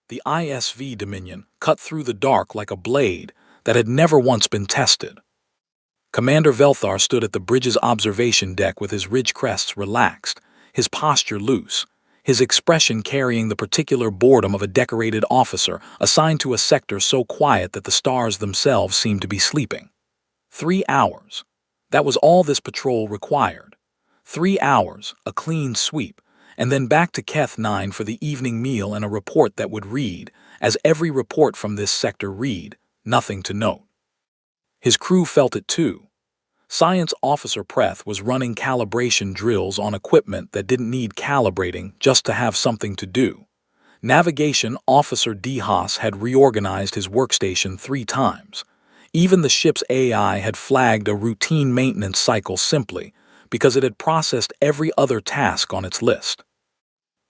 The ISV Dominion cut through the dark like a blade that had never once been tested. Commander Velthar stood at the bridge's observation deck with his ridge crests relaxed, his posture loose, his expression carrying the particular boredom of a decorated officer assigned to a sector so quiet that the stars themselves seemed to be sleeping. 3 hours. That was all this patrol required. 3 hours, a clean sweep, and then back to Keth 9 for the evening meal and a report that would read, as every report from this sector read, nothing to note. His crew felt it too. Science Officer Preth was running calibration drills on equipment that didn't need calibrating just to have something to do. Navigation Officer D. Haas had reorganized his workstation 3 times. Even the ship's AI had flagged a routine maintenance cycle simply because it had processed every other task on its list.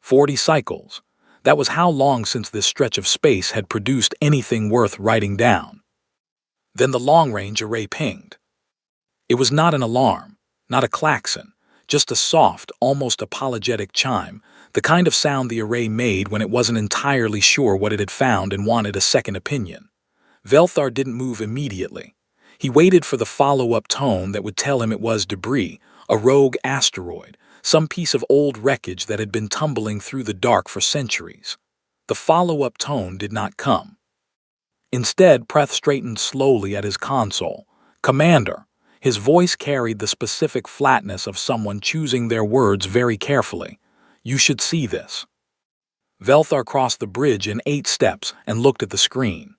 40 cycles. That was how long since this stretch of space had produced anything worth writing down. Then the long-range array pinged. It was not an alarm, not a klaxon, just a soft, almost apologetic chime, the kind of sound the array made when it wasn't entirely sure what it had found and wanted a second opinion. Velthar didn't move immediately. He waited for the follow-up tone that would tell him it was debris, a rogue asteroid, some piece of old wreckage that had been tumbling through the dark for centuries. The follow-up tone did not come. Instead, Preth straightened slowly at his console. "Commander." His voice carried the specific flatness of someone choosing their words very carefully. "You should see this." Velthar crossed the bridge in 8 steps and looked at the screen.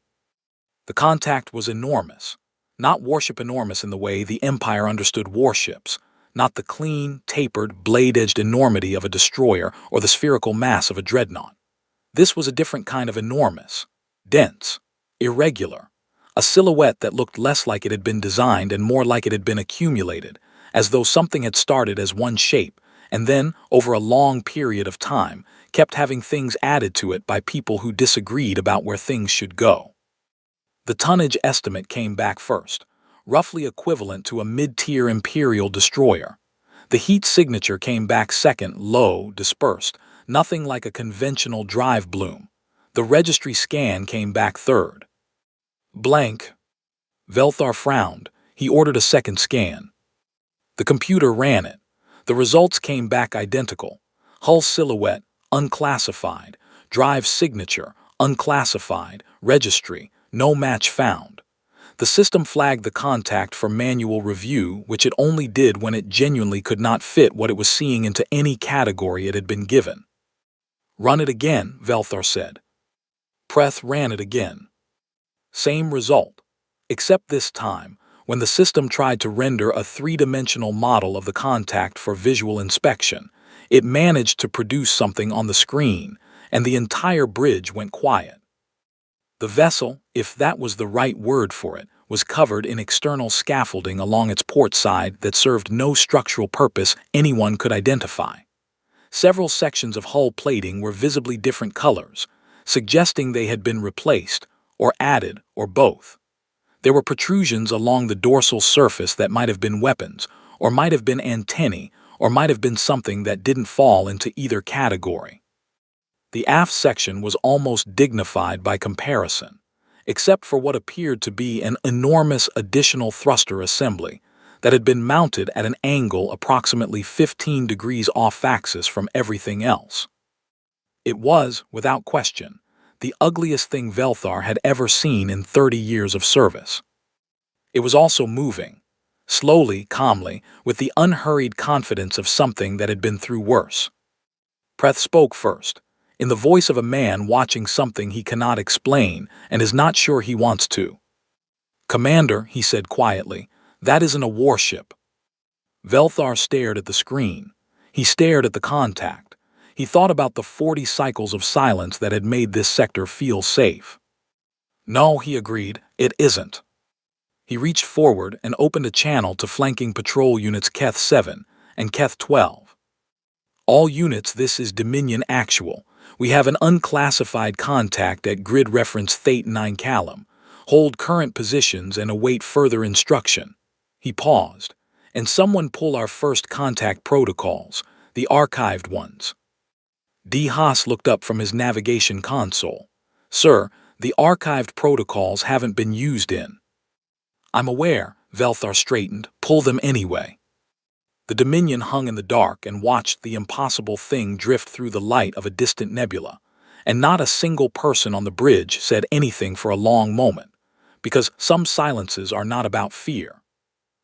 The contact was enormous. Not warship enormous in the way the Empire understood warships. Not the clean, tapered, blade-edged enormity of a destroyer or the spherical mass of a dreadnought. This was a different kind of enormous. Dense. Irregular. A silhouette that looked less like it had been designed and more like it had been accumulated, as though something had started as one shape, and then, over a long period of time, kept having things added to it by people who disagreed about where things should go. The tonnage estimate came back first, roughly equivalent to a mid-tier Imperial destroyer. The heat signature came back second, low, dispersed, nothing like a conventional drive bloom. The registry scan came back third. Blank. Velthar frowned. He ordered a second scan. The computer ran it. The results came back identical. Hull silhouette, unclassified. Drive signature, unclassified. Registry, no match found. The system flagged the contact for manual review, which it only did when it genuinely could not fit what it was seeing into any category it had been given. "Run it again," Velthar said. Preth ran it again. Same result, except this time, when the system tried to render a 3-dimensional model of the contact for visual inspection, it managed to produce something on the screen, and the entire bridge went quiet. The vessel, if that was the right word for it, was covered in external scaffolding along its port side that served no structural purpose anyone could identify. Several sections of hull plating were visibly different colors, suggesting they had been replaced, or added, or both. There were protrusions along the dorsal surface that might have been weapons, or might have been antennae, or might have been something that didn't fall into either category. The aft section was almost dignified by comparison, except for what appeared to be an enormous additional thruster assembly that had been mounted at an angle approximately 15 degrees off-axis from everything else. It was, without question, the ugliest thing Velthar had ever seen in 30 years of service. It was also moving, slowly, calmly, with the unhurried confidence of something that had been through worse. Preth spoke first, in the voice of a man watching something he cannot explain and is not sure he wants to. "Commander," he said quietly, "that isn't a warship." Velthar stared at the screen. He stared at the contact. He thought about the 40 cycles of silence that had made this sector feel safe. "No," he agreed, "it isn't." He reached forward and opened a channel to flanking patrol units Keth 7 and Keth 12. "All units, this is Dominion Actual. We have an unclassified contact at grid reference Thate 9 Callum. Hold current positions and await further instruction." He paused. "And someone pull our first contact protocols, the archived ones." D. Haas looked up from his navigation console. Sir, the archived protocols haven't been used in. I'm aware, Velthar straightened. Pull them anyway. The Dominion hung in the dark and watched the impossible thing drift through the light of a distant nebula, and not a single person on the bridge said anything for a long moment, because some silences are not about fear.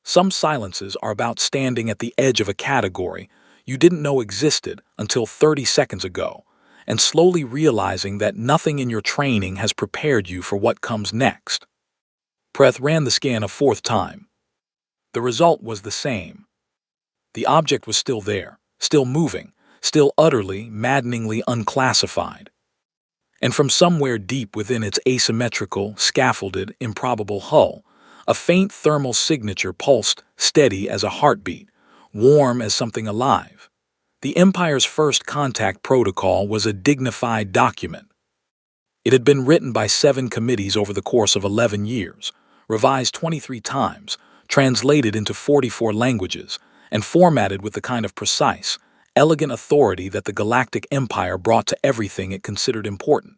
Some silences are about standing at the edge of a category you didn't know existed until 30 seconds ago, and slowly realizing that nothing in your training has prepared you for what comes next. Preth ran the scan a fourth time. The result was the same. The object was still there, still moving, still utterly, maddeningly unclassified. And from somewhere deep within its asymmetrical, scaffolded, improbable hull, a faint thermal signature pulsed, steady as a heartbeat, warm as something alive. The Empire's first contact protocol was a dignified document. It had been written by 7 committees over the course of 11 years, revised 23 times, translated into 44 languages, and formatted with the kind of precise, elegant authority that the Galactic Empire brought to everything it considered important.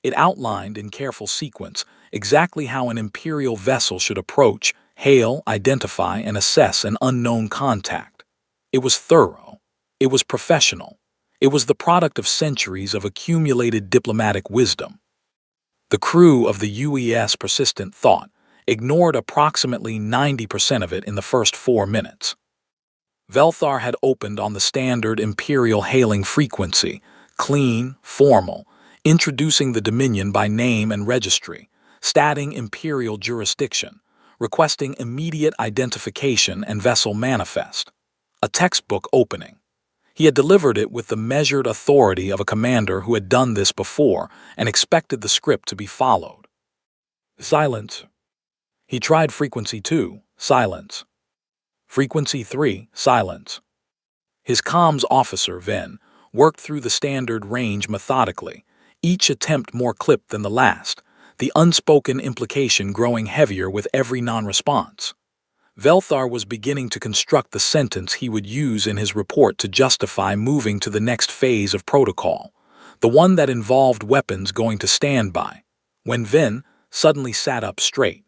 It outlined in careful sequence exactly how an Imperial vessel should approach, hail, identify, and assess an unknown contact. It was thorough. It was professional. It was the product of centuries of accumulated diplomatic wisdom. The crew of the UES Persistent Thought ignored approximately 90% of it in the first 4 minutes. Velthar had opened on the standard Imperial hailing frequency, clean, formal, introducing the Dominion by name and registry, statting Imperial jurisdiction, requesting immediate identification and vessel manifest. A textbook opening. He had delivered it with the measured authority of a commander who had done this before and expected the script to be followed. Silence. He tried frequency 2, silence. Frequency 3, silence. His comms officer, Ven, worked through the standard range methodically, each attempt more clipped than the last, the unspoken implication growing heavier with every non-response. Velthar was beginning to construct the sentence he would use in his report to justify moving to the next phase of protocol, the one that involved weapons going to standby, when Ven suddenly sat up straight.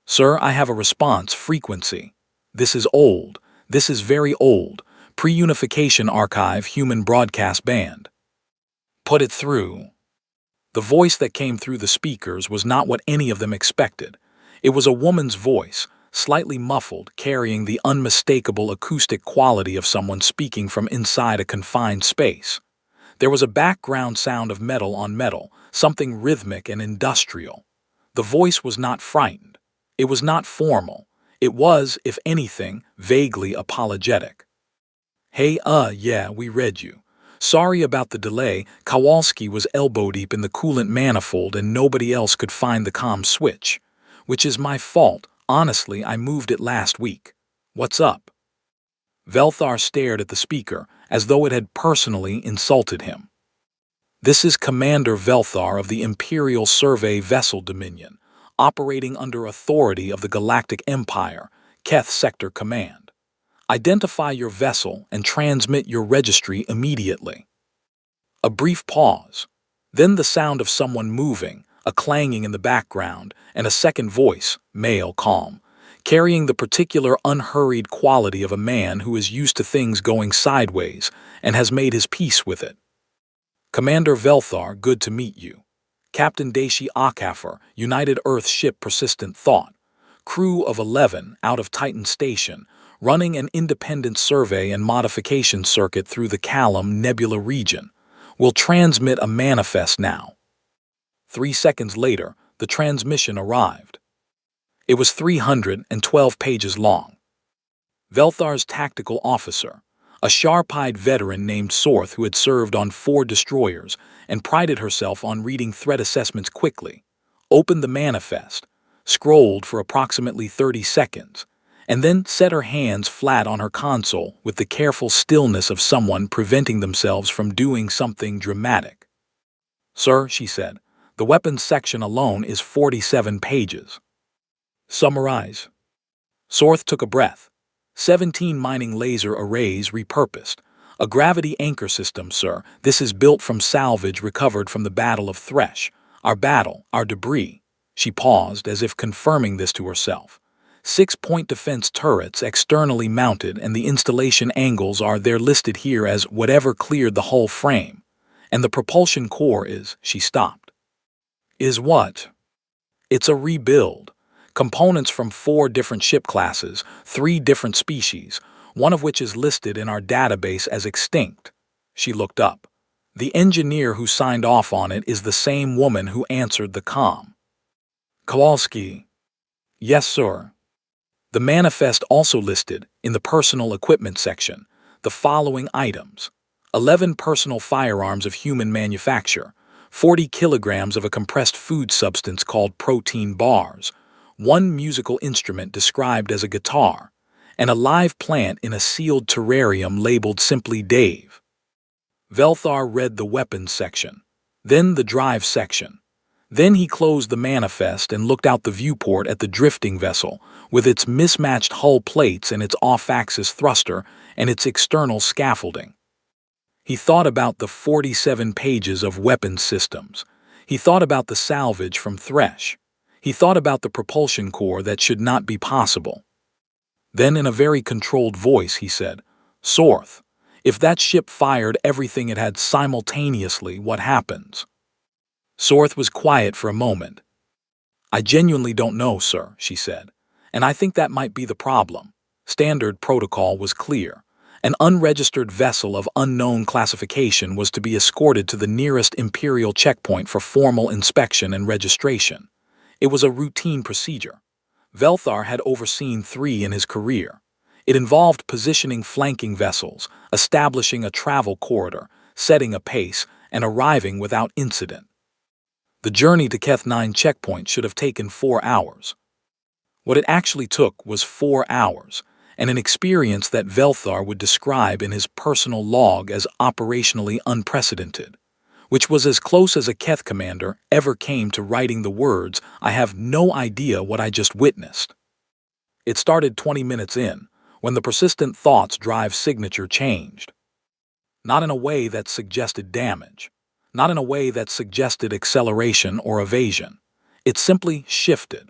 Sir, I have a response frequency. This is old. This is very old. Pre-unification archive human broadcast band. Put it through. The voice that came through the speakers was not what any of them expected. It was a woman's voice, slightly muffled, carrying the unmistakable acoustic quality of someone speaking from inside a confined space. There was a background sound of metal on metal, something rhythmic and industrial. The voice was not frightened. It was not formal. It was, if anything, vaguely apologetic. Hey, yeah, we read you. Sorry about the delay. Kowalski was elbow-deep in the coolant manifold and nobody else could find the comm switch. Which is my fault. Honestly, I moved it last week. What's up? Velthar stared at the speaker as though it had personally insulted him. This is Commander Velthar of the Imperial Survey Vessel Dominion, operating under authority of the Galactic Empire, Keth Sector Command. Identify your vessel and transmit your registry immediately. A brief pause, then the sound of someone moving, a clanging in the background, and a second voice, male, calm, carrying the particular unhurried quality of a man who is used to things going sideways and has made his peace with it. Commander Velthar, good to meet you. Captain Dashi Akafar, United Earth Ship Persistent Thought, crew of 11 out of Titan Station, running an independent survey and modification circuit through the Callum Nebula region. Will transmit a manifest now. 3 seconds later, the transmission arrived. It was 312 pages long. Velthar's tactical officer, a sharp-eyed veteran named Sorth who had served on 4 destroyers and prided herself on reading threat assessments quickly, opened the manifest, scrolled for approximately 30 seconds, and then set her hands flat on her console with the careful stillness of someone preventing themselves from doing something dramatic. Sir, she said, the weapons section alone is 47 pages. Summarize. Sorth took a breath. 17 mining laser arrays repurposed. A gravity anchor system, sir. This is built from salvage recovered from the Battle of Thresh. Our battle, our debris. She paused, as if confirming this to herself. 6-point defense turrets externally mounted, and the installation angles are there listed here as whatever cleared the whole frame. And the propulsion core is, she stopped. Is what? It's a rebuild. Components from 4 different ship classes, 3 different species, one of which is listed in our database as extinct. She looked up. The engineer who signed off on it is the same woman who answered the comm. Kowalski. Yes, sir. The manifest also listed, in the personal equipment section, the following items: 11 personal firearms of human manufacture, 40 kilograms of a compressed food substance called protein bars, 1 musical instrument described as a guitar, and a live plant in a sealed terrarium labeled simply Dave. Velthar read the weapons section, then the drive section. Then he closed the manifest and looked out the viewport at the drifting vessel, with its mismatched hull plates and its off-axis thruster and its external scaffolding. He thought about the 47 pages of weapons systems. He thought about the salvage from Thresh. He thought about the propulsion core that should not be possible. Then, in a very controlled voice, he said, "Sorth, if that ship fired everything it had simultaneously, what happens?" Sorth was quiet for a moment. "I genuinely don't know, sir," she said, "and I think that might be the problem." Standard protocol was clear. An unregistered vessel of unknown classification was to be escorted to the nearest Imperial checkpoint for formal inspection and registration. It was a routine procedure. Velthar had overseen 3 in his career. It involved positioning flanking vessels, establishing a travel corridor, setting a pace, and arriving without incident. The journey to Keth 9 checkpoint should have taken 4 hours. What it actually took was 4 hours, and an experience that Velthar would describe in his personal log as operationally unprecedented, which was as close as a Keth commander ever came to writing the words, "I have no idea what I just witnessed." It started 20 minutes in, when the persistent thought's drive signature changed. Not in a way that suggested damage, not in a way that suggested acceleration or evasion. It simply shifted.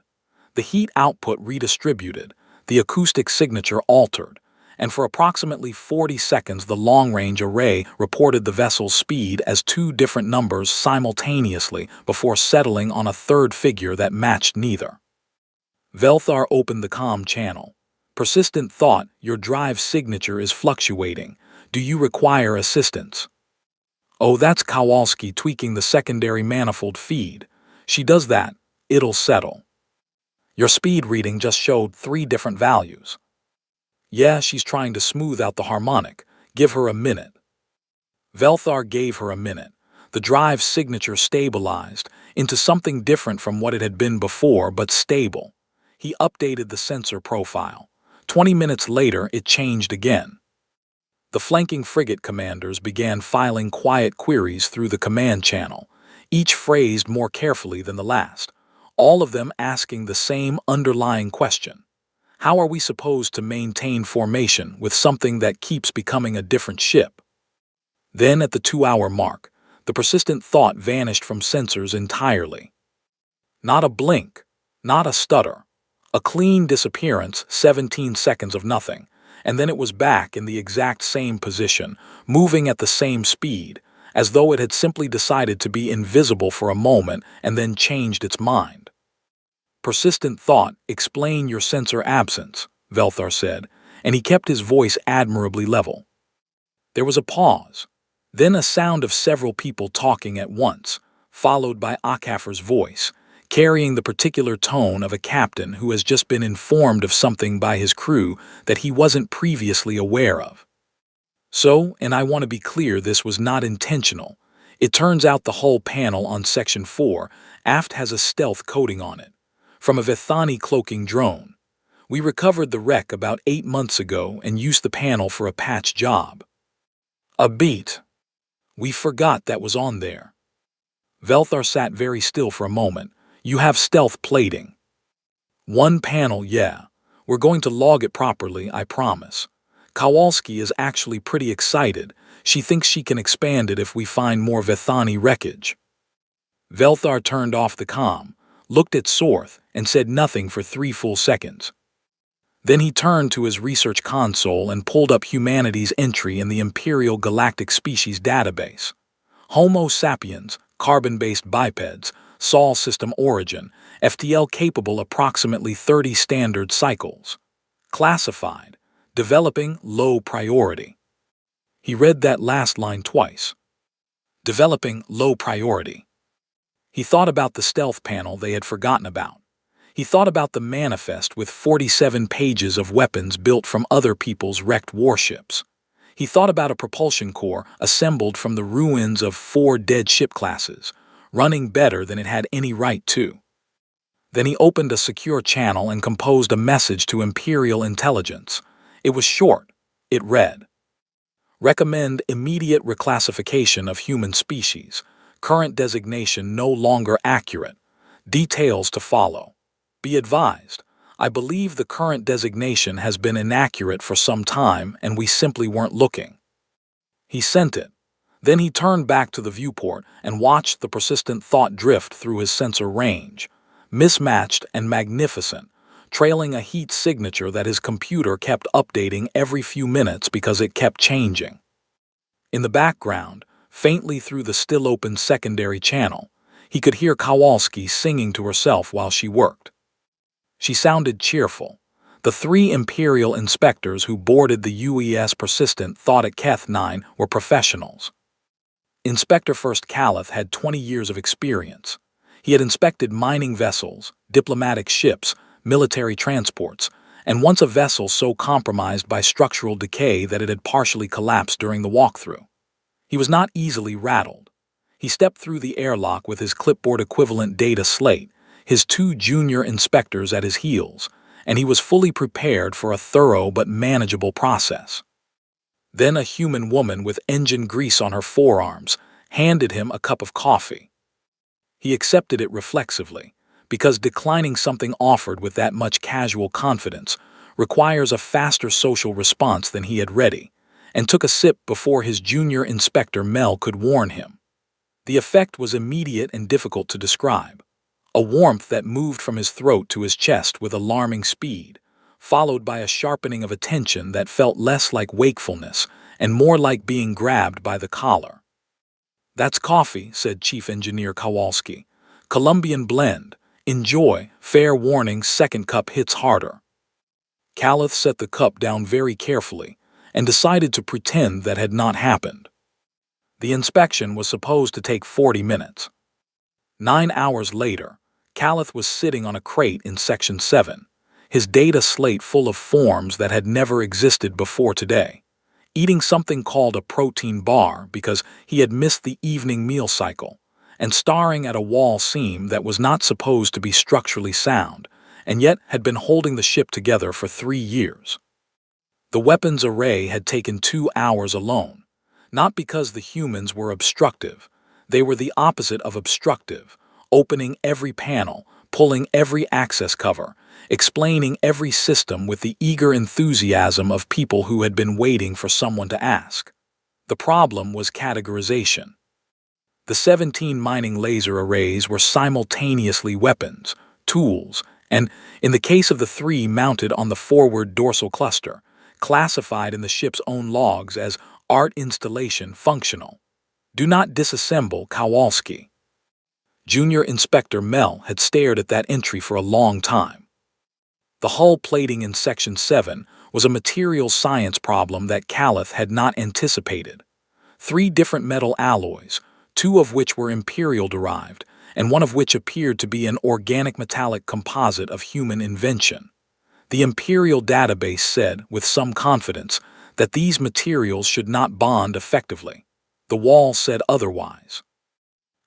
The heat output redistributed, the acoustic signature altered, and for approximately 40 seconds the long-range array reported the vessel's speed as 2 different numbers simultaneously before settling on a third figure that matched neither. Velthar opened the comm channel. "Persistent thought, your drive signature is fluctuating. Do you require assistance?" "Oh, that's Kowalski tweaking the secondary manifold feed. She does that. It'll settle." "Your speed reading just showed 3 different values." "Yeah, she's trying to smooth out the harmonic. Give her a minute." Velthar gave her a minute. The drive signature stabilized into something different from what it had been before, but stable. He updated the sensor profile. 20 minutes later, it changed again. The flanking frigate commanders began filing quiet queries through the command channel, each phrased more carefully than the last, all of them asking the same underlying question. How are we supposed to maintain formation with something that keeps becoming a different ship? Then, at the 2-hour mark, the persistent thought vanished from sensors entirely. Not a blink, not a stutter. A clean disappearance, 17 seconds of nothing, and then it was back in the exact same position, moving at the same speed, as though it had simply decided to be invisible for a moment and then changed its mind. "Persistent thought, explain your sensor absence," Velthar said, and he kept his voice admirably level. There was a pause, then a sound of several people talking at once, followed by Akafar's voice, carrying the particular tone of a captain who has just been informed of something by his crew that he wasn't previously aware of. "So, and I want to be clear, this was not intentional. It turns out the hull panel on Section 4 aft has a stealth coating on it, from a Vithani cloaking drone. We recovered the wreck about 8 months ago and used the panel for a patch job." "A beat. We forgot that was on there." Velthar sat very still for a moment. "You have stealth plating." "1 panel, yeah. We're going to log it properly, I promise. Kowalski is actually pretty excited. She thinks she can expand it if we find more Vithani wreckage." Velthar turned off the comm, looked at Sorth, and said nothing for 3 full seconds. Then he turned to his research console and pulled up humanity's entry in the Imperial Galactic Species Database. Homo sapiens, carbon-based bipeds, Sol system origin, FTL capable approximately 30 standard cycles. Classified, developing low priority. He read that last line twice. Developing low priority. He thought about the stealth panel they had forgotten about. He thought about the manifest with 47 pages of weapons built from other people's wrecked warships. He thought about a propulsion core assembled from the ruins of 4 dead ship classes, running better than it had any right to. Then he opened a secure channel and composed a message to Imperial Intelligence. It was short. It read, "Recommend immediate reclassification of human species. Current designation no longer accurate. Details to follow. Be advised, I believe the current designation has been inaccurate for some time and we simply weren't looking." He sent it. Then he turned back to the viewport and watched the persistent thought drift through his sensor range, mismatched and magnificent, trailing a heat signature that his computer kept updating every few minutes because it kept changing. In the background, faintly through the still-open secondary channel, he could hear Kowalski singing to herself while she worked. She sounded cheerful. The 3 Imperial inspectors who boarded the UES Persistent thought at Keth 9 were professionals. Inspector First Calith had 20 years of experience. He had inspected mining vessels, diplomatic ships, military transports, and once a vessel so compromised by structural decay that it had partially collapsed during the walkthrough. He was not easily rattled. He stepped through the airlock with his clipboard-equivalent data slate, his 2 junior inspectors at his heels, and he was fully prepared for a thorough but manageable process. Then a human woman with engine grease on her forearms handed him a cup of coffee. He accepted it reflexively, because declining something offered with that much casual confidence requires a faster social response than he had ready, and took a sip before his junior inspector Mel could warn him. The effect was immediate and difficult to describe. A warmth that moved from his throat to his chest with alarming speed, followed by a sharpening of attention that felt less like wakefulness and more like being grabbed by the collar. "That's coffee," said Chief Engineer Kowalski. "Colombian blend. Enjoy. Fair warning, second cup hits harder." Calith set the cup down very carefully and decided to pretend that had not happened. The inspection was supposed to take 40 minutes. 9 hours later, Calith was sitting on a crate in Section 7, his data slate full of forms that had never existed before today, eating something called a protein bar because he had missed the evening meal cycle, and staring at a wall seam that was not supposed to be structurally sound, and yet had been holding the ship together for 3 years. The weapons array had taken 2 hours alone, not because the humans were obstructive. They were the opposite of obstructive, opening every panel, pulling every access cover, explaining every system with the eager enthusiasm of people who had been waiting for someone to ask. The problem was categorization. The 17 mining laser arrays were simultaneously weapons, tools, and, in the case of the 3 mounted on the forward dorsal cluster, classified in the ship's own logs as art installation functional. Do not disassemble Kowalski. Junior Inspector Mel had stared at that entry for a long time. The hull plating in Section 7 was a material science problem that Calith had not anticipated. 3 different metal alloys, 2 of which were Imperial-derived, and 1 of which appeared to be an organic metallic composite of human invention. The Imperial database said, with some confidence, that these materials should not bond effectively. The wall said otherwise.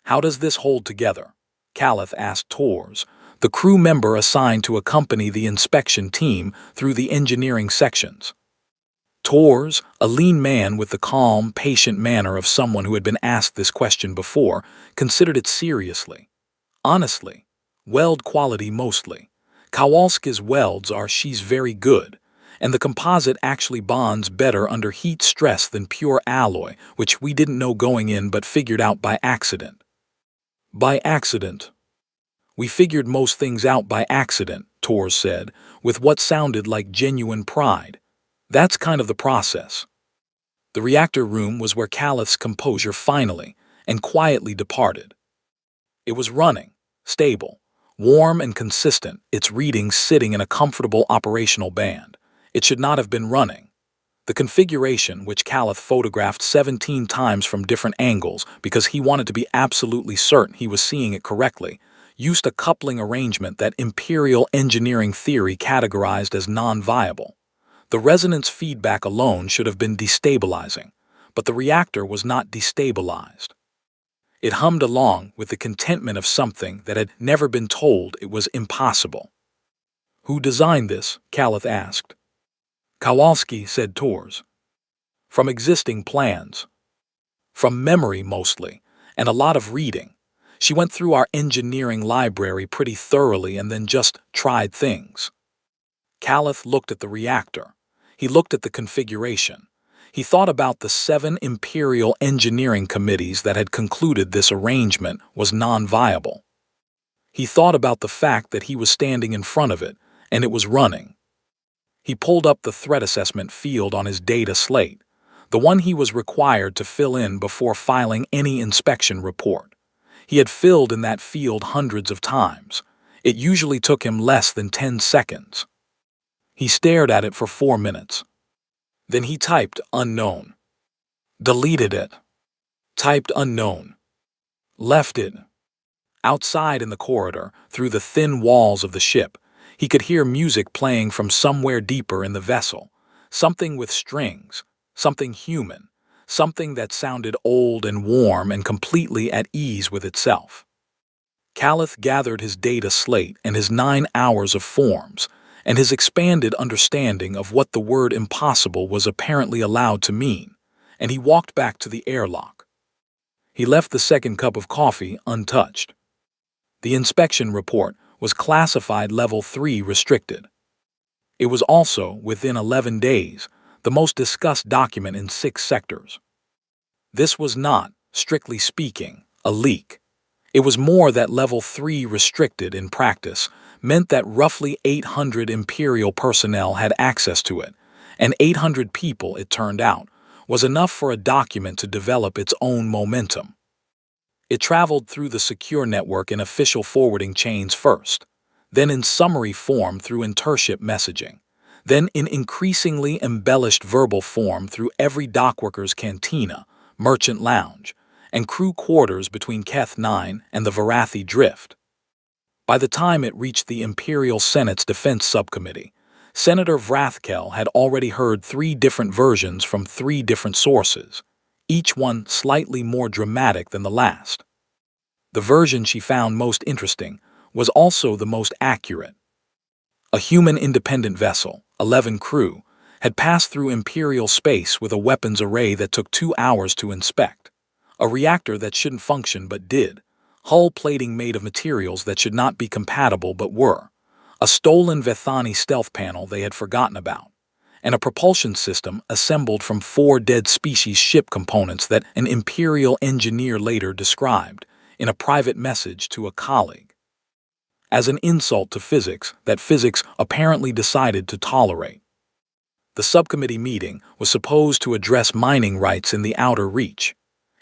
"How does this hold together?" Calith asked Tors, the crew member assigned to accompany the inspection team through the engineering sections. Tors, a lean man with the calm, patient manner of someone who had been asked this question before, considered it seriously. "Honestly, weld quality mostly. Kowalski's welds are she's very good, and the composite actually bonds better under heat stress than pure alloy, which we didn't know going in but figured out by accident." By accident. We figured most things out by accident, Torres said, with what sounded like genuine pride. That's kind of the process. The reactor room was where Calith's composure finally and quietly departed. It was running, stable, warm and consistent, its readings sitting in a comfortable operational band. It should not have been running. The configuration, which Calith photographed 17 times from different angles because he wanted to be absolutely certain he was seeing it correctly, used a coupling arrangement that Imperial engineering theory categorized as non-viable. The resonance feedback alone should have been destabilizing, but the reactor was not destabilized. It hummed along with the contentment of something that had never been told it was impossible. Who designed this? Calith asked. Kowalski, said Torres. From existing plans. From memory mostly, and a lot of reading. She went through our engineering library pretty thoroughly and then just tried things. Calith looked at the reactor. He looked at the configuration. He thought about the 7 Imperial engineering committees that had concluded this arrangement was non-viable. He thought about the fact that he was standing in front of it, and it was running. He pulled up the threat assessment field on his data slate, the one he was required to fill in before filing any inspection report. He had filled in that field hundreds of times. It usually took him less than 10 seconds. He stared at it for 4 minutes. Then he typed unknown. Deleted it. Typed unknown. Left it. Outside in the corridor, through the thin walls of the ship, he could hear music playing from somewhere deeper in the vessel. Something with strings, something human, something that sounded old and warm and completely at ease with itself. Calith gathered his data slate and his 9 hours of forms, and his expanded understanding of what the word impossible was apparently allowed to mean, and he walked back to the airlock. He left the second cup of coffee untouched. The inspection report was classified Level 3 restricted. It was also, within 11 days, the most discussed document in 6 sectors. This was not, strictly speaking, a leak. It was more that Level 3 restricted in practice meant that roughly 800 Imperial personnel had access to it, and 800 people, it turned out, was enough for a document to develop its own momentum. It traveled through the secure network in official forwarding chains first, then in summary form through intership messaging, then in increasingly embellished verbal form through every dockworker's cantina, merchant lounge, and crew quarters between Keth 9 and the Varathi Drift. By the time it reached the Imperial Senate's Defense Subcommittee, Senator Vrathkel had already heard 3 different versions from 3 different sources, each one slightly more dramatic than the last. The version she found most interesting was also the most accurate. A human independent vessel, 11 crew, had passed through Imperial space with a weapons array that took 2 hours to inspect, a reactor that shouldn't function but did, hull plating made of materials that should not be compatible but were, a stolen Vethani stealth panel they had forgotten about, and a propulsion system assembled from 4 dead species ship components that an Imperial engineer later described in a private message to a colleague as an insult to physics that physics apparently decided to tolerate. The subcommittee meeting was supposed to address mining rights in the Outer Reach.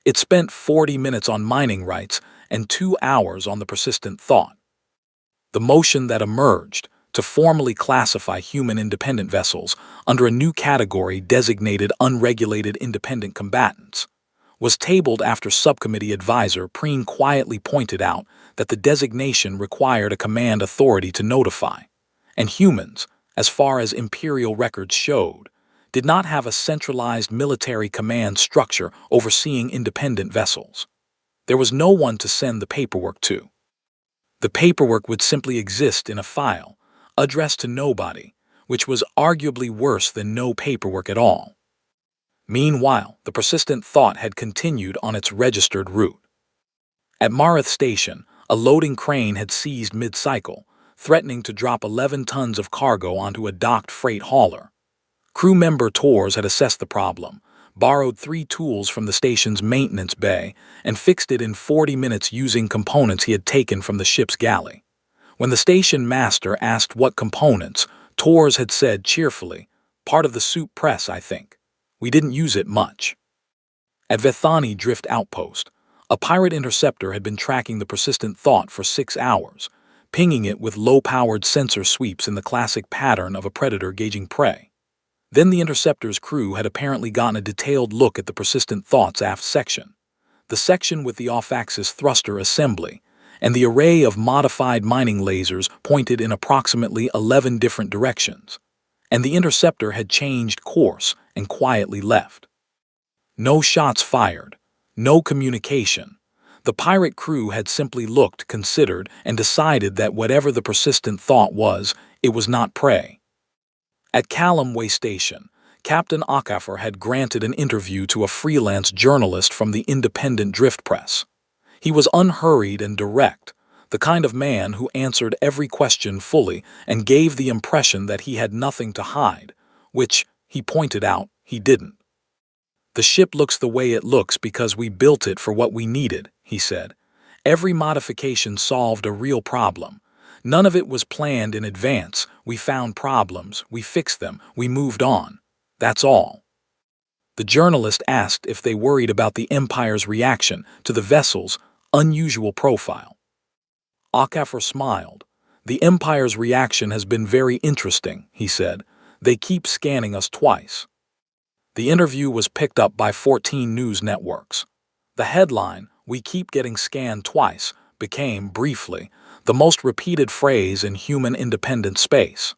It spent 40 minutes on mining rights and 2 hours on the persistent thought. The motion that emerged to formally classify human independent vessels under a new category designated unregulated independent combatants was tabled after subcommittee advisor Preen quietly pointed out that the designation required a command authority to notify, and humans, as far as Imperial records showed, did not have a centralized military command structure overseeing independent vessels. There was no one to send the paperwork to. The paperwork would simply exist in a file, addressed to nobody, which was arguably worse than no paperwork at all. Meanwhile, the persistent thought had continued on its registered route. At Marath Station, a loading crane had seized mid-cycle, threatening to drop 11 tons of cargo onto a docked freight hauler. Crew member Torres had assessed the problem, borrowed 3 tools from the station's maintenance bay, and fixed it in 40 minutes using components he had taken from the ship's galley. When the station master asked what components, Torres had said cheerfully, "Part of the soup press, I think. We didn't use it much." At Vethani Drift Outpost, a pirate interceptor had been tracking the persistent thought for 6 hours, pinging it with low-powered sensor sweeps in the classic pattern of a predator gauging prey. Then the interceptor's crew had apparently gotten a detailed look at the persistent thought's aft section, the section with the off-axis thruster assembly, and the array of modified mining lasers pointed in approximately 11 different directions. And the interceptor had changed course and quietly left. No shots fired, no communication. The pirate crew had simply looked, considered, and decided that whatever the persistent thought was, it was not prey. At Callum Way Station, Captain Okafor had granted an interview to a freelance journalist from the independent drift press. He was unhurried and direct, the kind of man who answered every question fully and gave the impression that he had nothing to hide, which, he pointed out, he didn't. "The ship looks the way it looks because we built it for what we needed," he said. "Every modification solved a real problem. None of it was planned in advance. We found problems, we fixed them, we moved on. That's all." The journalist asked if they worried about the Empire's reaction to the vessel's unusual profile. Okafor smiled. "The Empire's reaction has been very interesting," he said. "They keep scanning us twice." The interview was picked up by 14 news networks. The headline, "We keep getting scanned twice," became, briefly, the most repeated phrase in human independent space.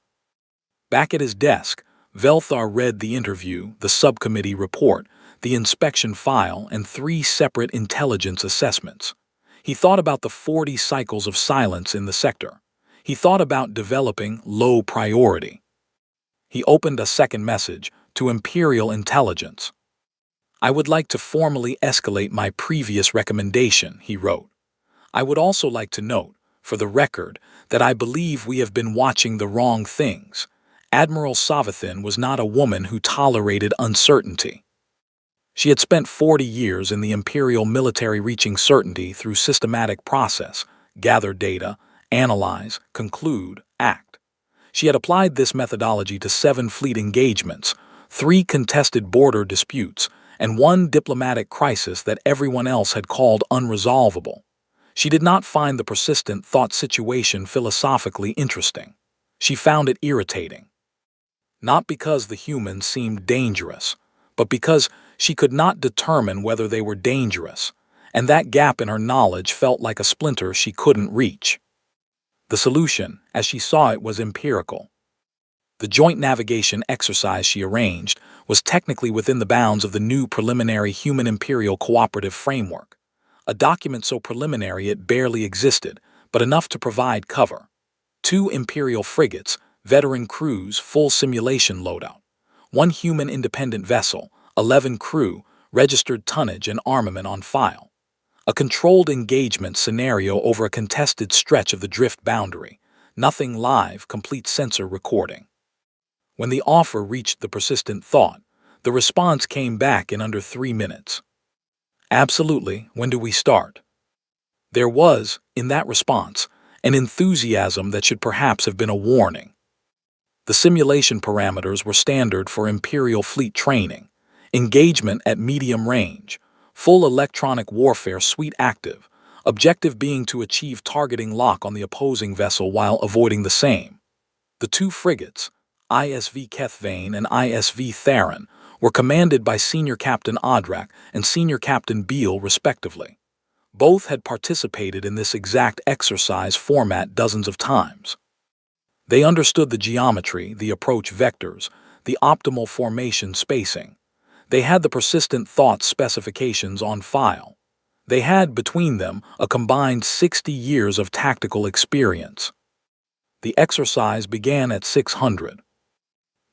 Back at his desk, Velthar read the interview, the subcommittee report, the inspection file, and 3 separate intelligence assessments. He thought about the 40 cycles of silence in the sector. He thought about developing low priority. He opened a second message to Imperial Intelligence. "I would like to formally escalate my previous recommendation," he wrote. "I would also like to note, for the record, that I believe we have been watching the wrong things. Admiral Savathin was not a woman who tolerated uncertainty. She had spent 40 years in the Imperial military reaching certainty through systematic process, gather data, analyze, conclude, act. She had applied this methodology to 7 fleet engagements, 3 contested border disputes, and 1 diplomatic crisis that everyone else had called unresolvable. She did not find the persistent thought situation philosophically interesting. She found it irritating. Not because the humans seemed dangerous, but because she could not determine whether they were dangerous, and that gap in her knowledge felt like a splinter she couldn't reach. The solution, as she saw it, was empirical. The joint navigation exercise she arranged was technically within the bounds of the new preliminary Human-Imperial Cooperative Framework, a document so preliminary it barely existed, but enough to provide cover. 2 Imperial frigates, veteran crews, full simulation loadout. 1 human-independent vessel, 11 crew, registered tonnage and armament on file. A controlled engagement scenario over a contested stretch of the drift boundary. Nothing live, complete sensor recording. When the offer reached the persistent thought, the response came back in under 3 minutes. "Absolutely, when do we start?" There was, in that response, an enthusiasm that should perhaps have been a warning. The simulation parameters were standard for Imperial fleet training, engagement at medium range, full electronic warfare suite active, objective being to achieve targeting lock on the opposing vessel while avoiding the same. The 2 frigates, ISV Kethvane and ISV Theron, were commanded by Senior Captain Odrak and Senior Captain Beale respectively. Both had participated in this exact exercise format dozens of times. They understood the geometry, the approach vectors, the optimal formation spacing. They had the persistent thought specifications on file. They had, between them, a combined 60 years of tactical experience. The exercise began at 600.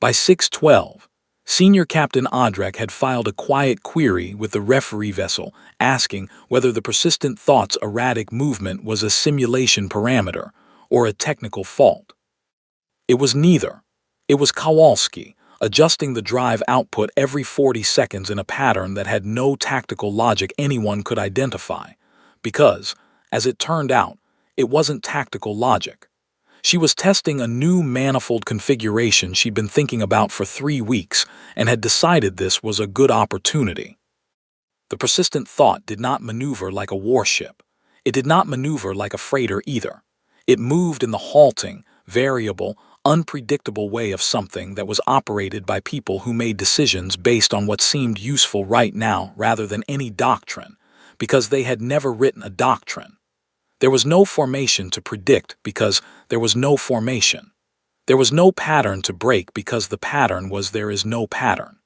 By 612, Senior Captain Odrak had filed a quiet query with the referee vessel asking whether the persistent thought's erratic movement was a simulation parameter or a technical fault. It was neither. It was Kowalski, adjusting the drive output every 40 seconds in a pattern that had no tactical logic anyone could identify, because, as it turned out, it wasn't tactical logic. She was testing a new manifold configuration she'd been thinking about for 3 weeks and had decided this was a good opportunity. The persistent thought did not maneuver like a warship. It did not maneuver like a freighter either. It moved in the halting, variable, unpredictable way of something that was operated by people who made decisions based on what seemed useful right now rather than any doctrine, because they had never written a doctrine. There was no formation to predict because there was no formation. There was no pattern to break because the pattern was there is no pattern.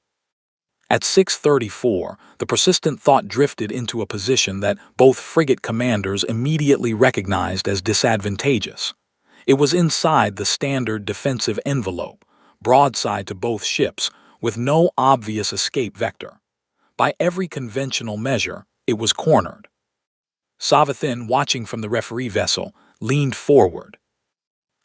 At 6:34, the persistent thought drifted into a position that both frigate commanders immediately recognized as disadvantageous. It was inside the standard defensive envelope, broadside to both ships, with no obvious escape vector. By every conventional measure, it was cornered. Savathin, watching from the referee vessel, leaned forward.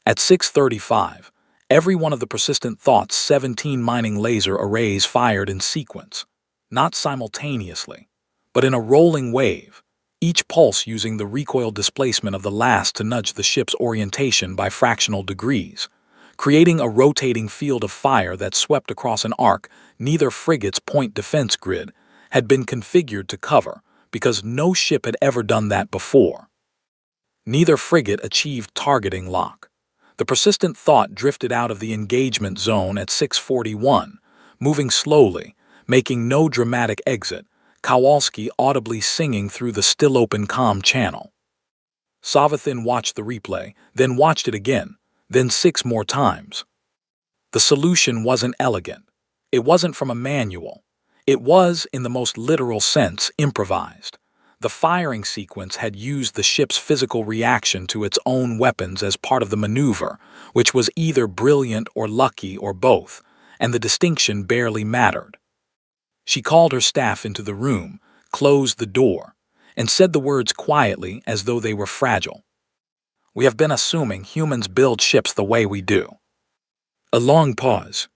At 6:35, every one of the persistent thought's 17 mining laser arrays fired in sequence, not simultaneously, but in a rolling wave, each pulse using the recoil displacement of the last to nudge the ship's orientation by fractional degrees, creating a rotating field of fire that swept across an arc neither frigate's point defense grid had been configured to cover, because no ship had ever done that before. Neither frigate achieved targeting lock. The persistent thought drifted out of the engagement zone at 6:41, moving slowly, making no dramatic exit, Kowalski audibly singing through the still-open comm channel. Savathin watched the replay, then watched it again, then 6 more times. The solution wasn't elegant. It wasn't from a manual. It was, in the most literal sense, improvised. The firing sequence had used the ship's physical reaction to its own weapons as part of the maneuver, which was either brilliant or lucky or both, and the distinction barely mattered. She called her staff into the room, closed the door, and said the words quietly as though they were fragile. "We have been assuming humans build ships the way we do." A long pause.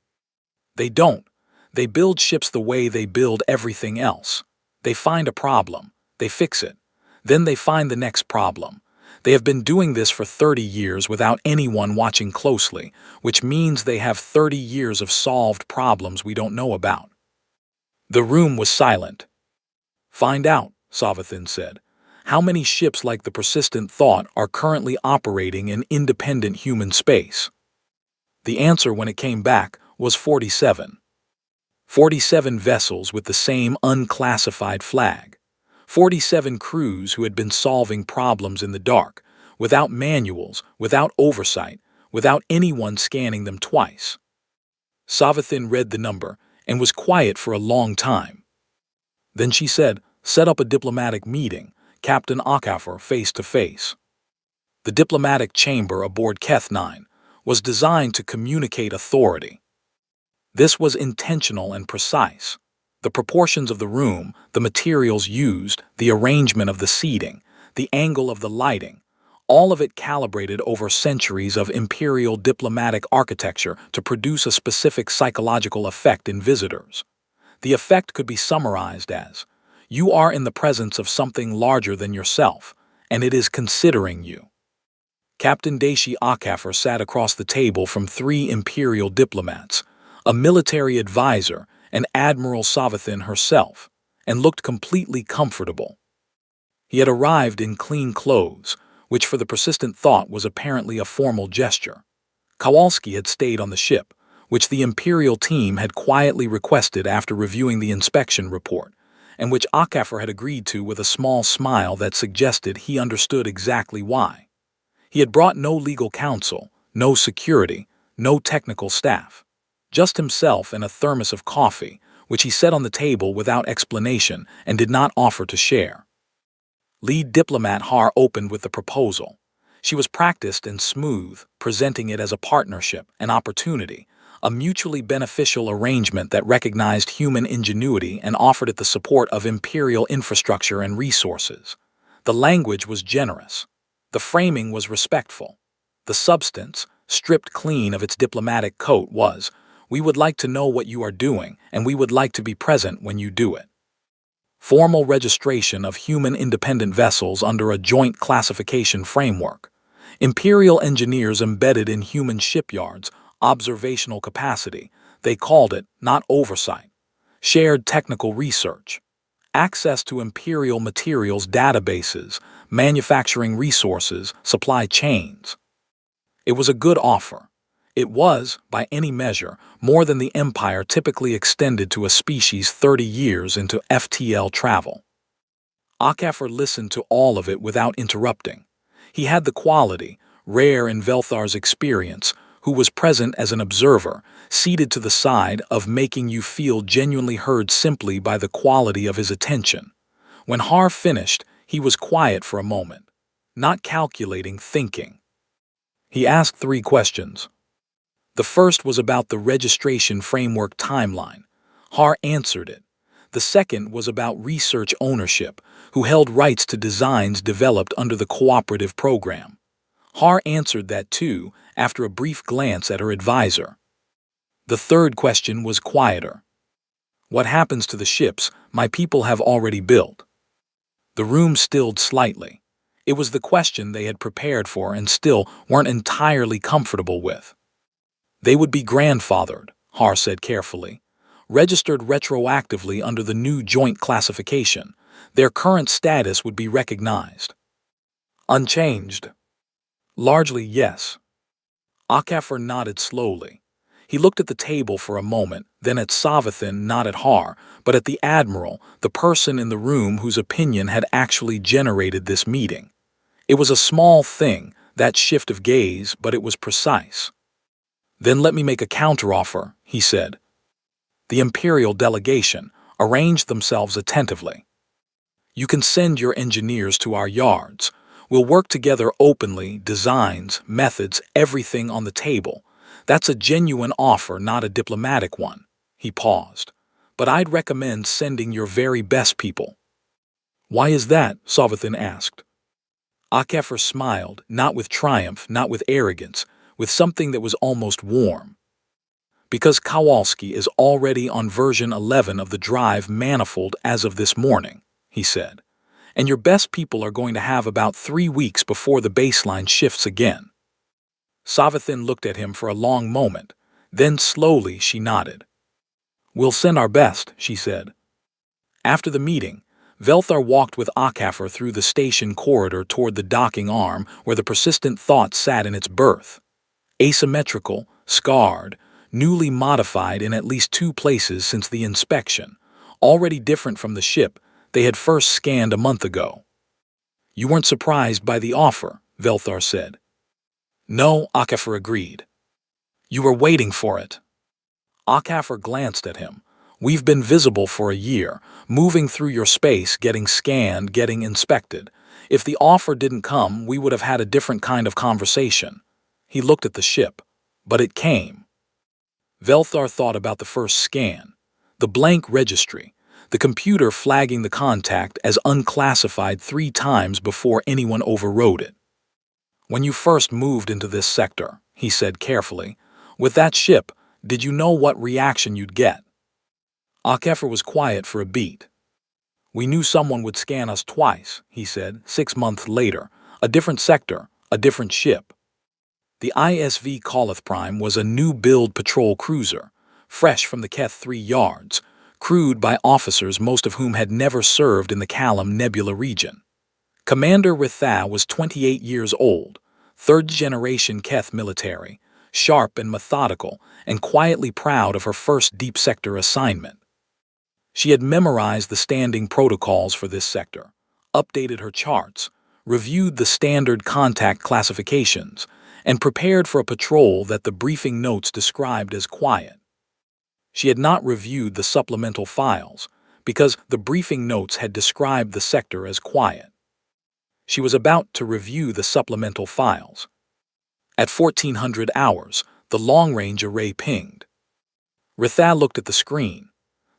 "They don't. They build ships the way they build everything else. They find a problem. They fix it. Then they find the next problem. They have been doing this for 30 years without anyone watching closely, which means they have 30 years of solved problems we don't know about." The room was silent. "Find out," Savathin said, "how many ships like the persistent thought are currently operating in independent human space." The answer when it came back was 47. 47 vessels with the same unclassified flag. 47 crews who had been solving problems in the dark, without manuals, without oversight, without anyone scanning them twice. Savathin read the number and was quiet for a long time. Then she said, "Set up a diplomatic meeting, Captain Okafor face to face." The diplomatic chamber aboard Keth 9 was designed to communicate authority. This was intentional and precise. The proportions of the room, the materials used, the arrangement of the seating, the angle of the lighting, all of it calibrated over centuries of imperial diplomatic architecture to produce a specific psychological effect in visitors. The effect could be summarized as, you are in the presence of something larger than yourself, and it is considering you. Captain Daishi Okafor sat across the table from 3 imperial diplomats, a military advisor, and Admiral Savathin herself, and looked completely comfortable. He had arrived in clean clothes, which for the persistent thought was apparently a formal gesture. Kowalski had stayed on the ship, which the Imperial team had quietly requested after reviewing the inspection report, and which Okafor had agreed to with a small smile that suggested he understood exactly why. He had brought no legal counsel, no security, no technical staff. Just himself and a thermos of coffee, which he set on the table without explanation and did not offer to share. Lead diplomat Har opened with the proposal. She was practiced and smooth, presenting it as a partnership, an opportunity, a mutually beneficial arrangement that recognized human ingenuity and offered it the support of imperial infrastructure and resources. The language was generous. The framing was respectful. The substance, stripped clean of its diplomatic coat, was, We would like to know what you are doing, and we would like to be present when you do it. Formal registration of human-independent vessels under a joint classification framework. Imperial engineers embedded in human shipyards, observational capacity. They called it, not oversight. Shared technical research. Access to imperial materials databases, manufacturing resources, supply chains. It was a good offer. It was, by any measure, more than the empire typically extended to a species 30 years into FTL travel. Akafar listened to all of it without interrupting. He had the quality, rare in Velthar's experience, who was present as an observer, seated to the side, of making you feel genuinely heard simply by the quality of his attention. When Har finished, he was quiet for a moment, not calculating, thinking. He asked 3 questions. The first was about the registration framework timeline. Har answered it. The second was about research ownership, who held rights to designs developed under the cooperative program. Har answered that too, after a brief glance at her advisor. The third question was quieter. What happens to the ships my people have already built? The room stilled slightly. It was the question they had prepared for and still weren't entirely comfortable with. They would be grandfathered, Har said carefully, registered retroactively under the new joint classification. Their current status would be recognized. Unchanged. Largely, yes. Akafar nodded slowly. He looked at the table for a moment, then at Savathan, not at Har, but at the Admiral, the person in the room whose opinion had actually generated this meeting. It was a small thing, that shift of gaze, but it was precise. Then let me make a counteroffer, he said. The Imperial delegation arranged themselves attentively. You can send your engineers to our yards. We'll work together openly, designs, methods, everything on the table. That's a genuine offer, not a diplomatic one. He paused. But I'd recommend sending your very best people. Why is that? Savathan asked. Akafar smiled, not with triumph, not with arrogance, with something that was almost warm. Because Kowalski is already on version 11 of the drive manifold as of this morning, he said. And your best people are going to have about 3 weeks before the baseline shifts again. Savathan looked at him for a long moment. Then slowly she nodded. We'll send our best, she said. After the meeting, Velthar walked with Akafar through the station corridor toward the docking arm where the persistent thought sat in its berth. Asymmetrical, scarred, newly modified in at least 2 places since the inspection, already different from the ship they had first scanned a month ago. You weren't surprised by the offer, Velthar said. No, Akafar agreed. You were waiting for it. Akafar glanced at him. We've been visible for a year, moving through your space, getting scanned, getting inspected. If the offer didn't come, we would have had a different kind of conversation. He looked at the ship. But it came. Velthar thought about the first scan, the blank registry, the computer flagging the contact as unclassified 3 times before anyone overrode it. When you first moved into this sector, he said carefully, with that ship, did you know what reaction you'd get? Akafar was quiet for a beat. We knew someone would scan us twice, he said, 6 months later, a different sector, a different ship. The ISV Koloth Prime was a new-build patrol cruiser, fresh from the Keth 3 yards, crewed by officers most of whom had never served in the Kalam Nebula region. Commander Ritha was 28 years old, 3rd-generation Keth military, sharp and methodical, and quietly proud of her first deep sector assignment. She had memorized the standing protocols for this sector, updated her charts, reviewed the standard contact classifications, and prepared for a patrol that the briefing notes described as quiet. She had not reviewed the supplemental files, because the briefing notes had described the sector as quiet. She was about to review the supplemental files. At 1400 hours, the long-range array pinged. Ritha looked at the screen.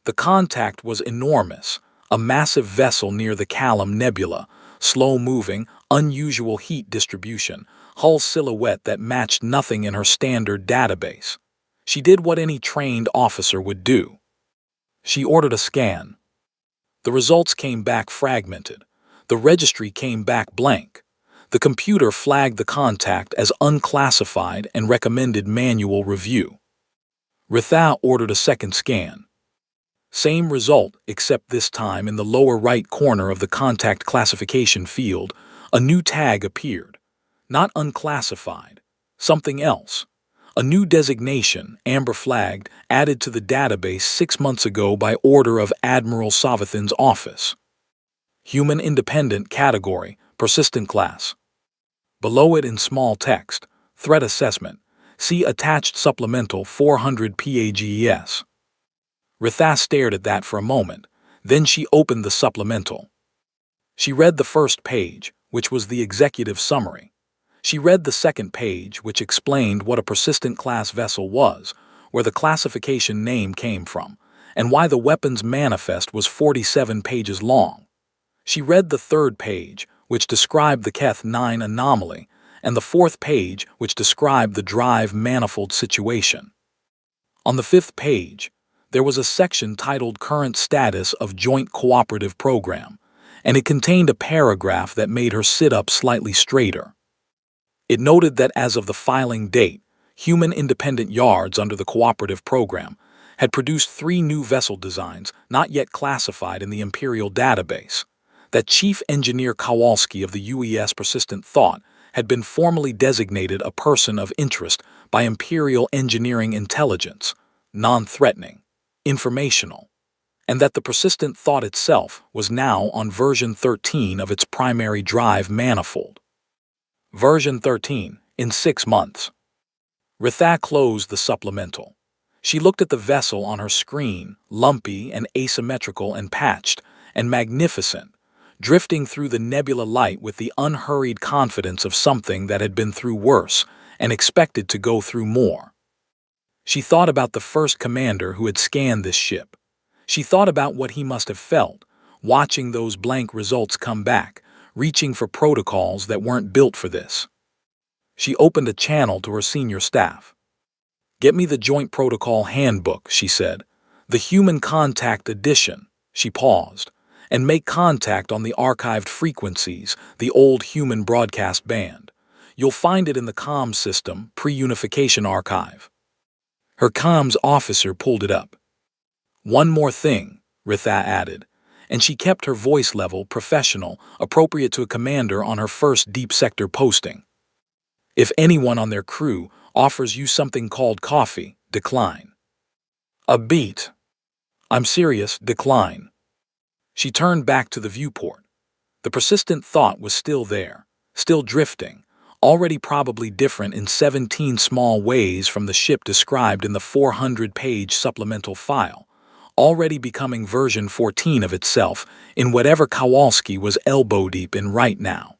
The contact was enormous, a massive vessel near the Kalam Nebula, slow-moving, unusual heat distribution, hull silhouette that matched nothing in her standard database. She did what any trained officer would do. She ordered a scan. The results came back fragmented. The registry came back blank. The computer flagged the contact as unclassified and recommended manual review. Ritha ordered a second scan. Same result, except this time in the lower right corner of the contact classification field, a new tag appeared. Not unclassified. Something else. A new designation, amber flagged, added to the database 6 months ago by order of Admiral Savathin's office. Human Independent Category, Persistent Class. Below it in small text, Threat Assessment. See attached supplemental 400 PAGES. Ritha stared at that for a moment. Then she opened the supplemental. She read the first page, which was the executive summary. She read the second page, which explained what a persistent class vessel was, where the classification name came from, and why the weapons manifest was 47 pages long. She read the third page, which described the Keth 9 anomaly, and the fourth page, which described the drive manifold situation. On the fifth page, there was a section titled Current Status of Joint Cooperative Program, and it contained a paragraph that made her sit up slightly straighter. It noted that as of the filing date, Human Independent Yards under the cooperative program had produced 3 new vessel designs not yet classified in the Imperial database, that Chief Engineer Kowalski of the UES Persistent Thought had been formally designated a person of interest by Imperial Engineering Intelligence, non-threatening, informational, and that the Persistent Thought itself was now on version 13 of its primary drive manifold. Version 13, in 6 months. Ritha closed the supplemental. She looked at the vessel on her screen, lumpy and asymmetrical and patched and magnificent, drifting through the nebula light with the unhurried confidence of something that had been through worse and expected to go through more. She thought about the first commander who had scanned this ship. She thought about what he must have felt, watching those blank results come back, reaching for protocols that weren't built for this. She opened a channel to her senior staff. "Get me the Joint Protocol Handbook," she said. "The Human Contact Edition." She paused. "And make contact on the archived frequencies, the old human broadcast band. You'll find it in the comms system, pre-unification archive." Her comms officer pulled it up. "One more thing," Ritha added, and she kept her voice level professional, appropriate to a commander on her first deep sector posting. "If anyone on their crew offers you something called coffee, decline." "A beat." "I'm serious, decline." She turned back to the viewport. The Persistent Thought was still there, still drifting, already probably different in 17 small ways from the ship described in the 400-page supplemental file, already becoming version 14 of itself in whatever Kowalski was elbow-deep in right now.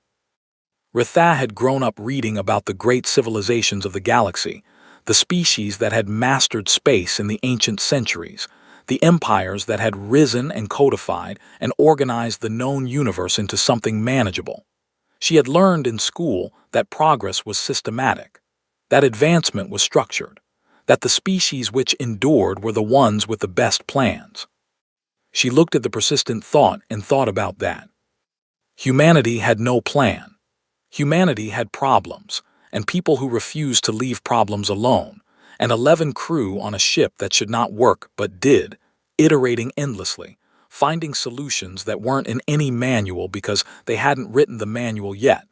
Ritha had grown up reading about the great civilizations of the galaxy, the species that had mastered space in the ancient centuries, the empires that had risen and codified and organized the known universe into something manageable. She had learned in school that progress was systematic, that advancement was structured, that the species which endured were the ones with the best plans. She looked at the Persistent Thought and thought about that. Humanity had no plan. Humanity had problems, and people who refused to leave problems alone, and 11 crew on a ship that should not work but did, iterating endlessly, finding solutions that weren't in any manual because they hadn't written the manual yet,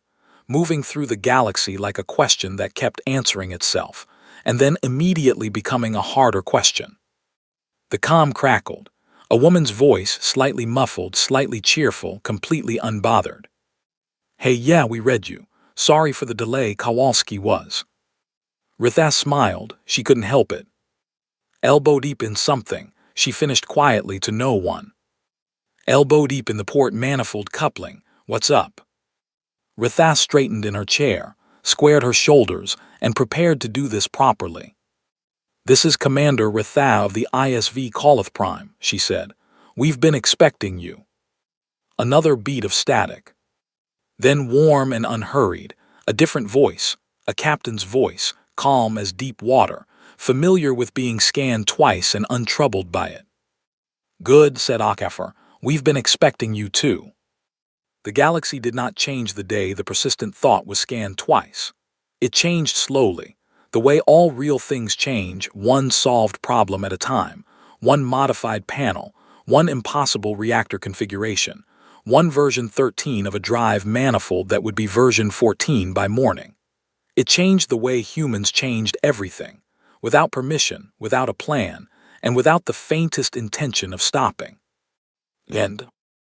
moving through the galaxy like a question that kept answering itself, and then immediately becoming a harder question. The comm crackled, a woman's voice slightly muffled, slightly cheerful, completely unbothered. "Hey, yeah, we read you. Sorry for the delay, Kowalski was." Ritha smiled, she couldn't help it. Elbow deep in something, she finished quietly to no one. "Elbow deep in the port manifold coupling, what's up?" Ritha straightened in her chair, squared her shoulders, and prepared to do this properly. "This is Commander Ritha of the ISV Callith Prime," she said. "We've been expecting you." Another beat of static. Then warm and unhurried, a different voice, a captain's voice, calm as deep water, familiar with being scanned twice and untroubled by it. "Good," said HFY. "We've been expecting you too." The galaxy did not change the day the persistent thought was scanned twice. It changed slowly, the way all real things change, one solved problem at a time, one modified panel, one impossible reactor configuration, one version 13 of a drive manifold that would be version 14 by morning. It changed the way humans changed everything, without permission, without a plan, and without the faintest intention of stopping. End.